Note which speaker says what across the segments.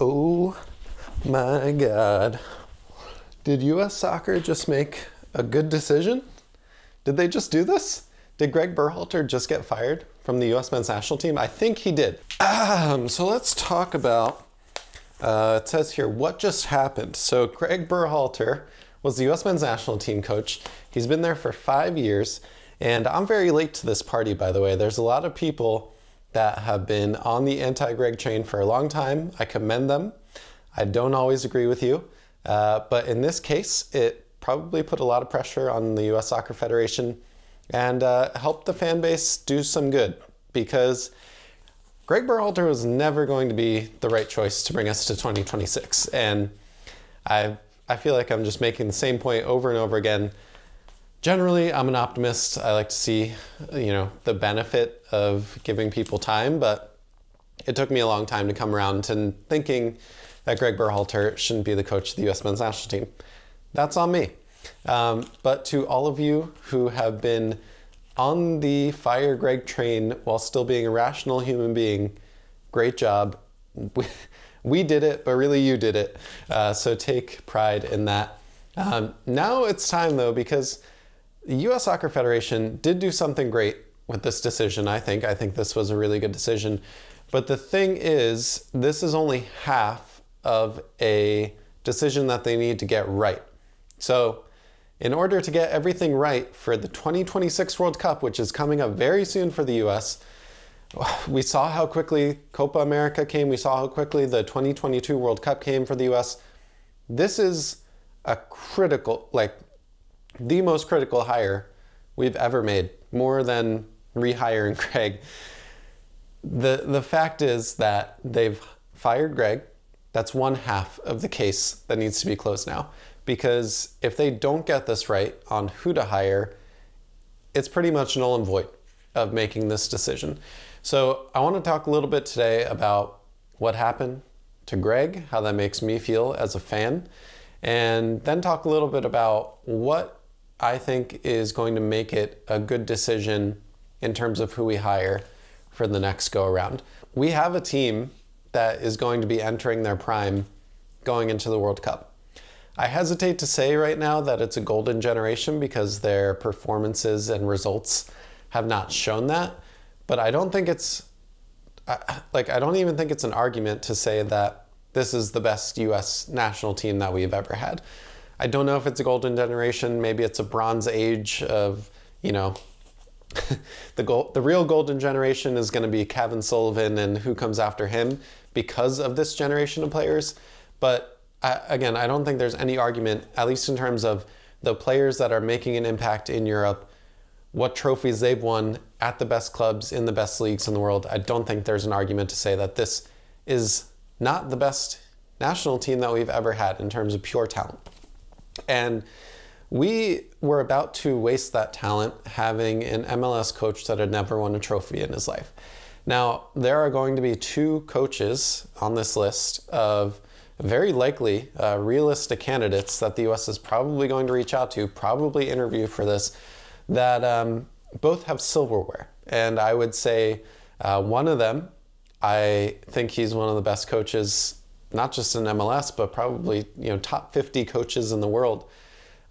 Speaker 1: Oh my God. Did US Soccer just make a good decision? Did they just do this? Did Greg Berhalter just get fired from the US men's national team? I think he did. So let's talk about, it says here, what just happened. So Greg Berhalter was the US men's national team coach. He's been there for 5 years, and I'm very late to this party, by the way. There's a lot of people that have been on the anti-Greg train for a long time. I commend them. I don't always agree with you, but in this case, it probably put a lot of pressure on the US Soccer Federation and helped the fan base do some good, because Greg Berhalter was never going to be the right choice to bring us to 2026. And I feel like I'm just making the same point over and over again. Generally, I'm an optimist. I like to see, the benefit of giving people time, but it took me a long time to come around to thinking that Greg Berhalter shouldn't be the coach of the US men's national team. That's on me. But to all of you who have been on the fire Greg train while still being a rational human being, great job. We did it, but really you did it. So take pride in that. Now it's time though, because the US Soccer Federation did do something great with this decision, I think. I think this was a really good decision. But the thing is, this is only half of a decision that they need to get right. So in order to get everything right for the 2026 World Cup, which is coming up very soon for the US, we saw how quickly Copa America came. We saw how quickly the 2022 World Cup came for the US. This is a critical, the most critical hire we've ever made, more than rehiring Greg. The fact is that they've fired Greg. That's one half of the case that needs to be closed now. Because if they don't get this right on who to hire, it's pretty much null and void of making this decision. So I want to talk a little bit today about what happened to Greg, how that makes me feel as a fan, and then talk a little bit about what I think is going to make it a good decision in terms of who we hire for the next go around. We have a team that is going to be entering their prime going into the World Cup. I hesitate to say right now that it's a golden generation because their performances and results have not shown that, but I don't think it's, I don't even think it's an argument to say that this is the best US national team that we've ever had. I don't know if it's a golden generation. Maybe it's a bronze age of, the real golden generation is going to be Kevin Sullivan and who comes after him because of this generation of players. But again, I don't think there's any argument, at least in terms of the players that are making an impact in Europe, what trophies they've won at the best clubs in the best leagues in the world. I don't think there's an argument to say that this is not the best national team that we've ever had in terms of pure talent. And we were about to waste that talent having an MLS coach that had never won a trophy in his life. Now, there are going to be 2 coaches on this list of very likely realistic candidates that the US is probably going to reach out to, probably interview for this, that both have silverware. And I would say one of them, I think he's one of the best coaches, not just in MLS, but probably top 50 coaches in the world.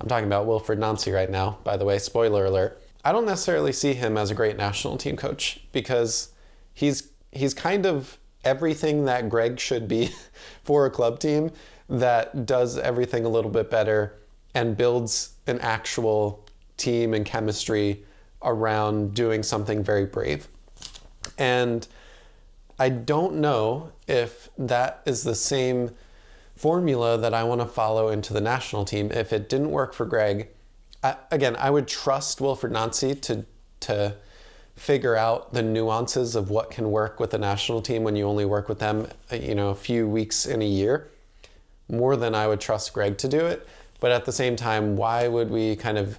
Speaker 1: I'm talking about Wilfried Nancy right now, by the way, spoiler alert. I don't necessarily see him as a great national team coach because he's kind of everything that Greg should be for a club team that does everything a little bit better and builds an actual team and chemistry around doing something very brave. And I don't know if that is the same formula that I want to follow into the national team. If it didn't work for Greg, I would trust Wilfried Nancy to figure out the nuances of what can work with the national team when you only work with them, a few weeks in a year, more than I would trust Greg to do it. But at the same time, why would we kind of,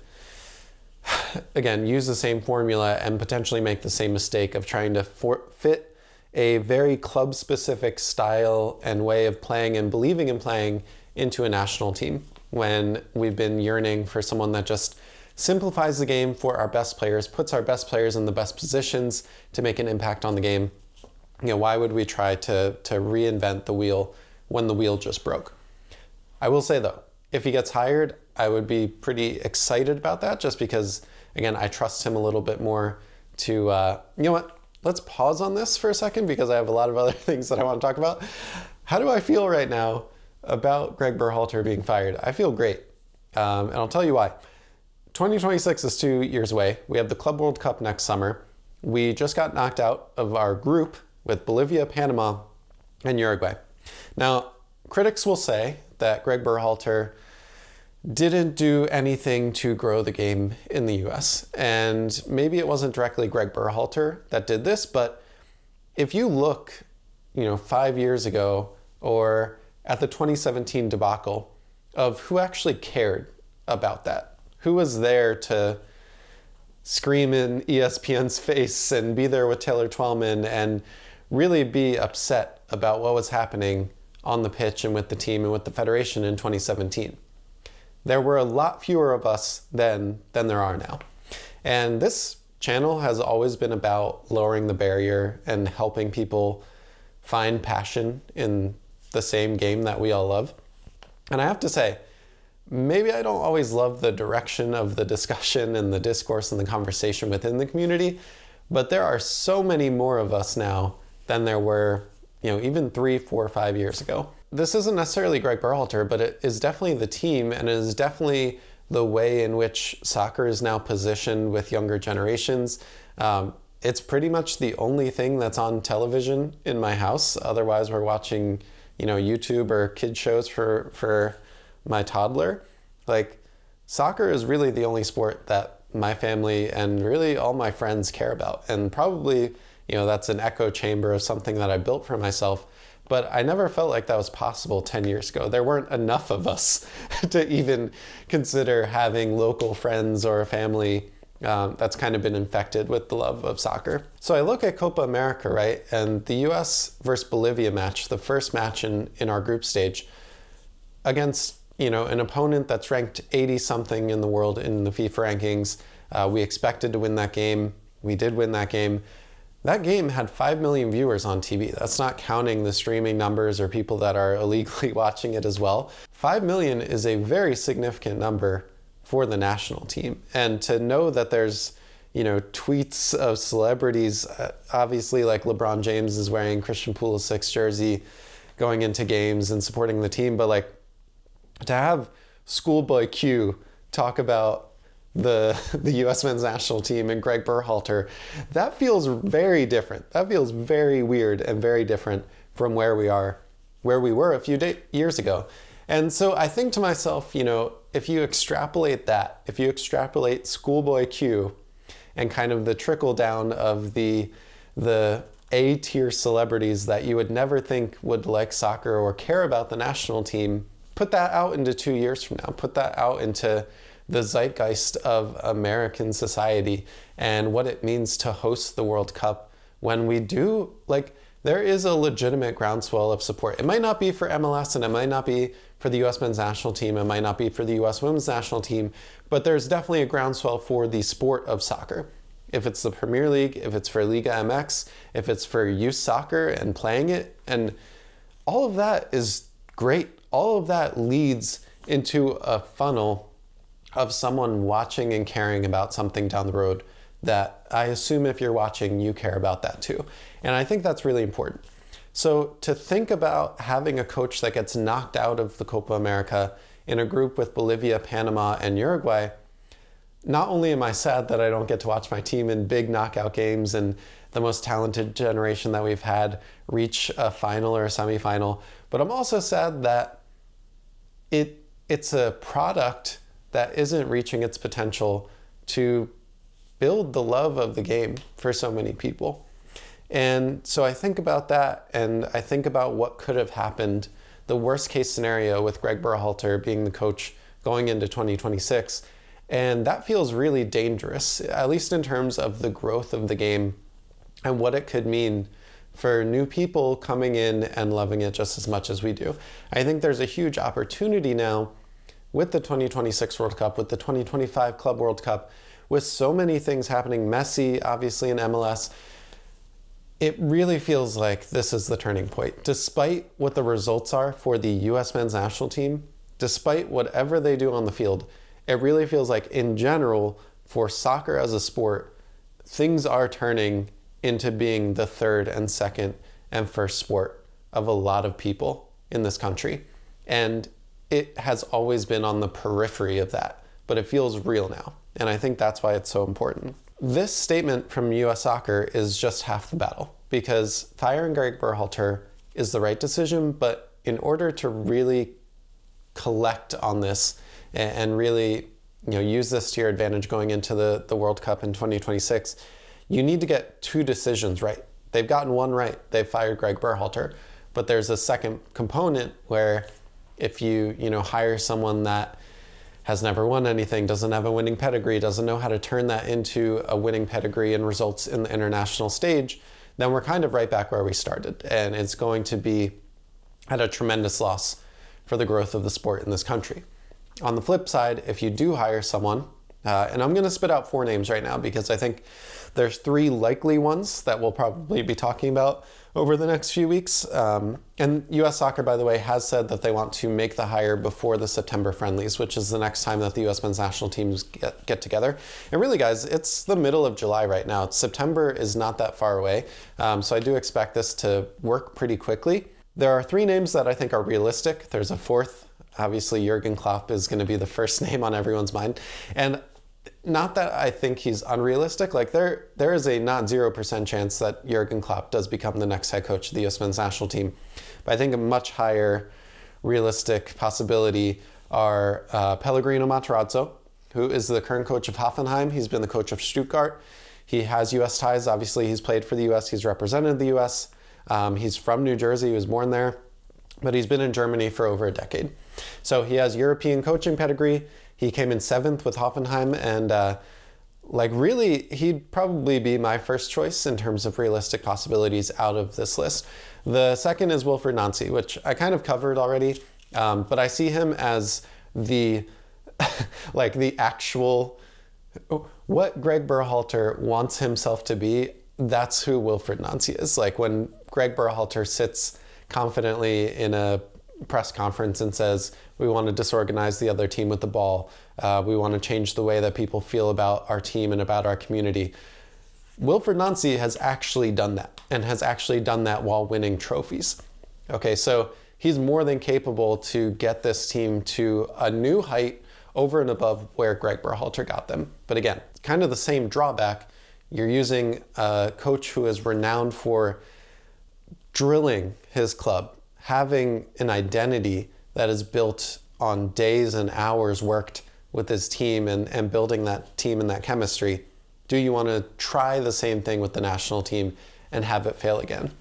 Speaker 1: again, use the same formula and potentially make the same mistake of trying to fit a very club-specific style and way of playing and believing in playing into a national team when we've been yearning for someone that just simplifies the game for our best players, puts our best players in the best positions to make an impact on the game. Why would we try to reinvent the wheel when the wheel just broke. I will say though, if he gets hired, I would be pretty excited about that just because, again, I trust him a little bit more to, you know what, let's pause on this for a second because I have a lot of other things that I want to talk about. How do I feel right now about Greg Berhalter being fired? I feel great, and I'll tell you why. 2026 is 2 years away. We have the Club World Cup next summer. We just got knocked out of our group with Bolivia, Panama, and Uruguay. Now, critics will say that Greg Berhalter didn't do anything to grow the game in the US. And maybe it wasn't directly Greg Berhalter that did this, but if you look, 5 years ago or at the 2017 debacle of who actually cared about that, who was there to scream in ESPN's face and be there with Taylor Twellman and really be upset about what was happening on the pitch and with the team and with the federation in 2017. There were a lot fewer of us then than there are now. And this channel has always been about lowering the barrier and helping people find passion in the same game that we all love. And I have to say, maybe I don't always love the direction of the discussion and the discourse and the conversation within the community, but there are so many more of us now than there were, even 3, 4, 5 years ago. This isn't necessarily Greg Berhalter, but it is definitely the team, and it is definitely the way in which soccer is now positioned with younger generations. It's pretty much the only thing that's on television in my house. Otherwise, we're watching, YouTube or kid shows for my toddler. Like, soccer is really the only sport that my family and really all my friends care about. And probably, that's an echo chamber of something that I built for myself. But I never felt like that was possible 10 years ago. There weren't enough of us to even consider having local friends or a family that's kind of been infected with the love of soccer. So I look at Copa America, right? And the US versus Bolivia match, the first match in our group stage, against an opponent that's ranked 80 something in the world in the FIFA rankings. We expected to win that game. We did win that game. That game had 5 million viewers on TV. That's not counting the streaming numbers or people that are illegally watching it as well. 5 million is a very significant number for the national team. And to know that there's, tweets of celebrities, obviously like LeBron James is wearing Christian Pulisic's jersey going into games and supporting the team, but like to have Schoolboy Q talk about the U.S. men's national team and Greg Berhalter, that feels very different. That feels very weird and very different from where we were a few years ago. And so I think to myself, if you extrapolate that, if you extrapolate Schoolboy Q and kind of the trickle down of the A-tier celebrities that you would never think would like soccer or care about the national team, put that out into 2 years from now, put that out into the zeitgeist of American society and what it means to host the World Cup when we do, there is a legitimate groundswell of support. It might not be for MLS and it might not be for the US men's national team, it might not be for the US women's national team, but there's definitely a groundswell for the sport of soccer. If it's the Premier League, if it's for Liga MX, if it's for youth soccer and playing it, and all of that is great. All of that leads into a funnel of someone watching and caring about something down the road that I assume if you're watching, you care about that too. And I think that's really important. So to think about having a coach that gets knocked out of the Copa America in a group with Bolivia, Panama, and Uruguay, not only am I sad that I don't get to watch my team in big knockout games and the most talented generation that we've had reach a final or a semifinal, but I'm also sad that it's a product that isn't reaching its potential to build the love of the game for so many people. And so I think about that and I think about what could have happened, the worst case scenario with Greg Berhalter being the coach going into 2026. And that feels really dangerous, at least in terms of the growth of the game and what it could mean for new people coming in and loving it just as much as we do. I think there's a huge opportunity now with the 2026 World Cup, with the 2025 Club World Cup, with so many things happening, Messi obviously in MLS, it really feels like this is the turning point. Despite what the results are for the US men's national team, despite whatever they do on the field, it really feels like in general, for soccer as a sport, things are turning into being the third and second and first sport of a lot of people in this country. And it has always been on the periphery of that, but it feels real now. And I think that's why it's so important. This statement from US Soccer is just half the battle, because firing Greg Berhalter is the right decision, but in order to really collect on this and really use this to your advantage going into the World Cup in 2026, you need to get two decisions right. They've gotten one right. They've fired Greg Berhalter, but there's a second component where if you hire someone that has never won anything, doesn't have a winning pedigree, doesn't know how to turn that into a winning pedigree and results in the international stage, then we're kind of right back where we started. And it's going to be at a tremendous loss for the growth of the sport in this country. On the flip side, if you do hire someone, and I'm going to spit out 4 names right now because I think there's 3 likely ones that we'll probably be talking about over the next few weeks. And US Soccer, by the way, has said that they want to make the hire before the September friendlies, which is the next time that the US men's national teams get together. And really, guys, it's the middle of July right now. September is not that far away. So I do expect this to work pretty quickly. There are 3 names that I think are realistic. There's a 4th. Obviously, Jurgen Klopp is going to be the first name on everyone's mind. And not that I think he's unrealistic. Like there is a not 0% chance that Jurgen Klopp does become the next head coach of the US men's national team. But I think a much higher realistic possibility are Pellegrino Matarazzo, who is the current coach of Hoffenheim. He's been the coach of Stuttgart. He has US ties. Obviously, he's played for the US. He's represented the US. He's from New Jersey. He was born there. But he's been in Germany for over a decade. So he has European coaching pedigree. He came in 7th with Hoffenheim, and really, he'd probably be my first choice in terms of realistic possibilities out of this list. The second is Wilfried Nancy, which I kind of covered already, but I see him as the the actual, what Greg Berhalter wants himself to be. That's who Wilfried Nancy is. Like when Greg Berhalter sits confidently in a press conference and says, we want to disorganize the other team with the ball. We want to change the way that people feel about our team and about our community. Wilfried Nancy has actually done that, and has actually done that while winning trophies. Okay, so he's more than capable to get this team to a new height over and above where Greg Berhalter got them. But again, kind of the same drawback. You're using a coach who is renowned for drilling his club, having an identity that is built on days and hours worked with his team and building that team and that chemistry. Do you want to try the same thing with the national team and have it fail again?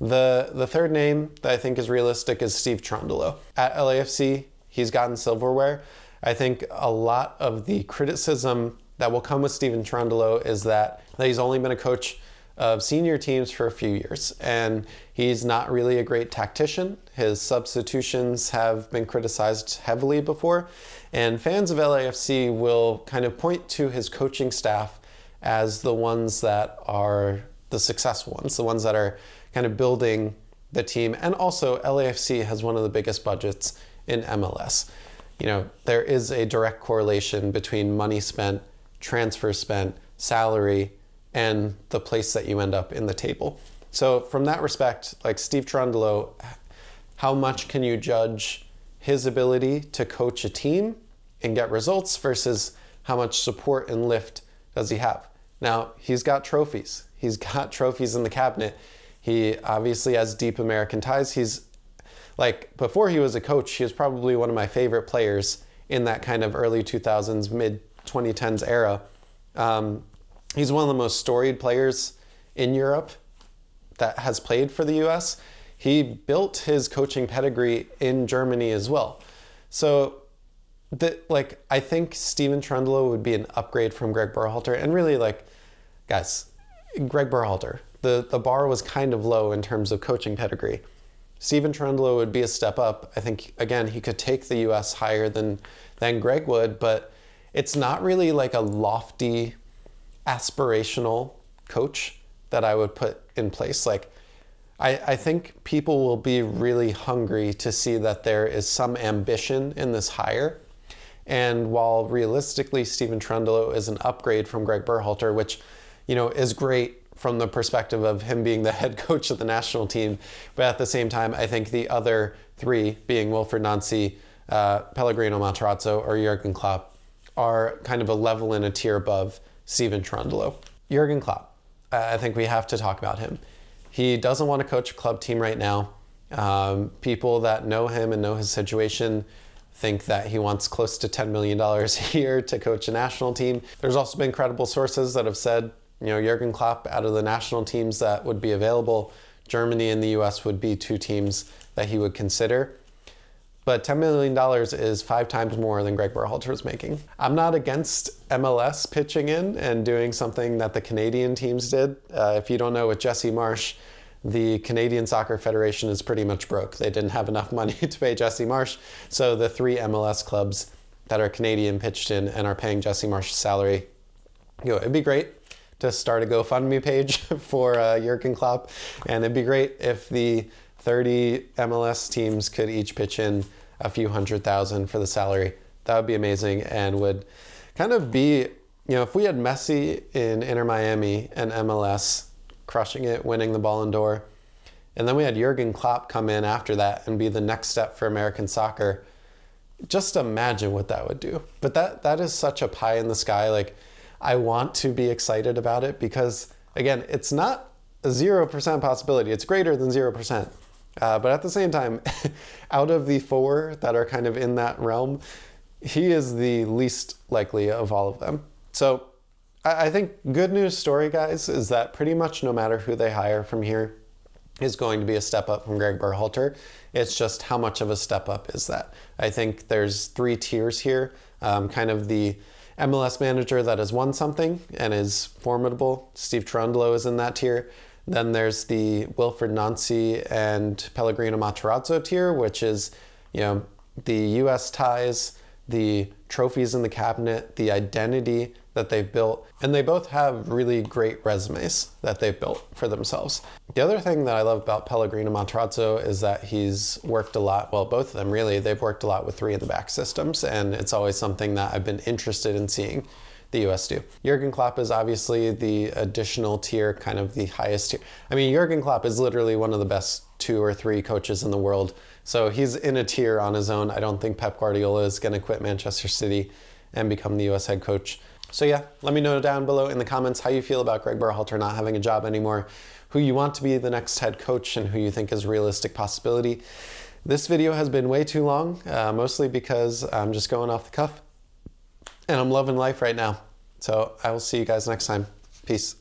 Speaker 1: The third name that I think is realistic is Steve Cherundolo. At LAFC, he's gotten silverware. I think a lot of the criticism that will come with Steven Cherundolo is that he's only been a coach of senior teams for a few years, and he's not really a great tactician. His substitutions have been criticized heavily before, and fans of LAFC will kind of point to his coaching staff as the ones that are the successful ones, the ones that are kind of building the team. And also, LAFC has one of the biggest budgets in MLS. There is a direct correlation between money spent, transfer spent, salary, and the place that you end up in the table. So from that respect, like Steve Cherundolo, how much can you judge his ability to coach a team and get results versus how much support and lift does he have? Now, he's got trophies. He's got trophies in the cabinet. He obviously has deep American ties. He's before he was a coach, he was probably one of my favorite players in that kind of early 2000s, mid 2010s era. He's one of the most storied players in Europe that has played for the US. He built his coaching pedigree in Germany as well. So I think Steven Cherundolo would be an upgrade from Greg Berhalter. And really, guys, Greg Berhalter, the bar was kind of low in terms of coaching pedigree. Steven Cherundolo would be a step up. I think, again, he could take the US higher than Greg would, but it's not really like a lofty, aspirational coach that I would put in place. Like, I think people will be really hungry to see that there is some ambition in this hire. And while realistically, Steven Cherundolo is an upgrade from Greg Berhalter, which, is great from the perspective of him being the head coach of the national team. But at the same time, I think the other three, being Wilfried Nancy, Pellegrino Matarazzo, or Jurgen Klopp, are kind of a level and a tier above Steven Cherundolo. Jurgen Klopp, I think we have to talk about him. He doesn't want to coach a club team right now. People that know him and know his situation think that he wants close to $10 million a year to coach a national team. There's also been credible sources that have said, Jurgen Klopp, out of the national teams that would be available, Germany and the US would be two teams that he would consider. But $10 million is 5 times more than Greg Berhalter is making. I'm not against MLS pitching in and doing something that the Canadian teams did. If you don't know, with Jesse Marsch, the Canadian Soccer Federation is pretty much broke. They didn't have enough money to pay Jesse Marsch. So the 3 MLS clubs that are Canadian pitched in and are paying Jesse Marsch's salary. It'd be great to start a GoFundMe page for Jurgen Klopp. And it'd be great if the 30 MLS teams could each pitch in a few $100,000 for the salary. That would be amazing, and would kind of be, if we had Messi in Inter Miami and MLS crushing it, winning the Ballon d'Or, and then we had Jurgen Klopp come in after that and be the next step for American soccer, just imagine what that would do. But that is such a pie in the sky. Like, I want to be excited about it because, again, it's not a 0% possibility. It's greater than 0%. But at the same time, out of the 4 that are kind of in that realm, he is the least likely of all of them. So I think good news story, guys, is that pretty much no matter who they hire from here is going to be a step up from Greg Berhalter. It's just how much of a step up is that? I think there's 3 tiers here. Kind of the MLS manager that has won something and is formidable. Steve Cherundolo is in that tier. Then there's the Wilfried Nancy and Pellegrino Matarazzo tier, which is, the U.S. ties, the trophies in the cabinet, the identity that they've built, and they both have really great resumes that they've built for themselves. The other thing that I love about Pellegrino Matarazzo is that he's worked a lot, well, both of them really, they've worked a lot with 3 in the back systems, and it's always something that I've been interested in seeing the US do. Jurgen Klopp is obviously the additional tier, kind of the highest tier. I mean, Jurgen Klopp is literally one of the best 2 or 3 coaches in the world. So he's in a tier on his own. I don't think Pep Guardiola is going to quit Manchester City and become the US head coach. So yeah, let me know down below in the comments how you feel about Greg Berhalter not having a job anymore, who you want to be the next head coach, and who you think is a realistic possibility. This video has been way too long, mostly because I'm just going off the cuff. And I'm loving life right now. So I will see you guys next time. Peace.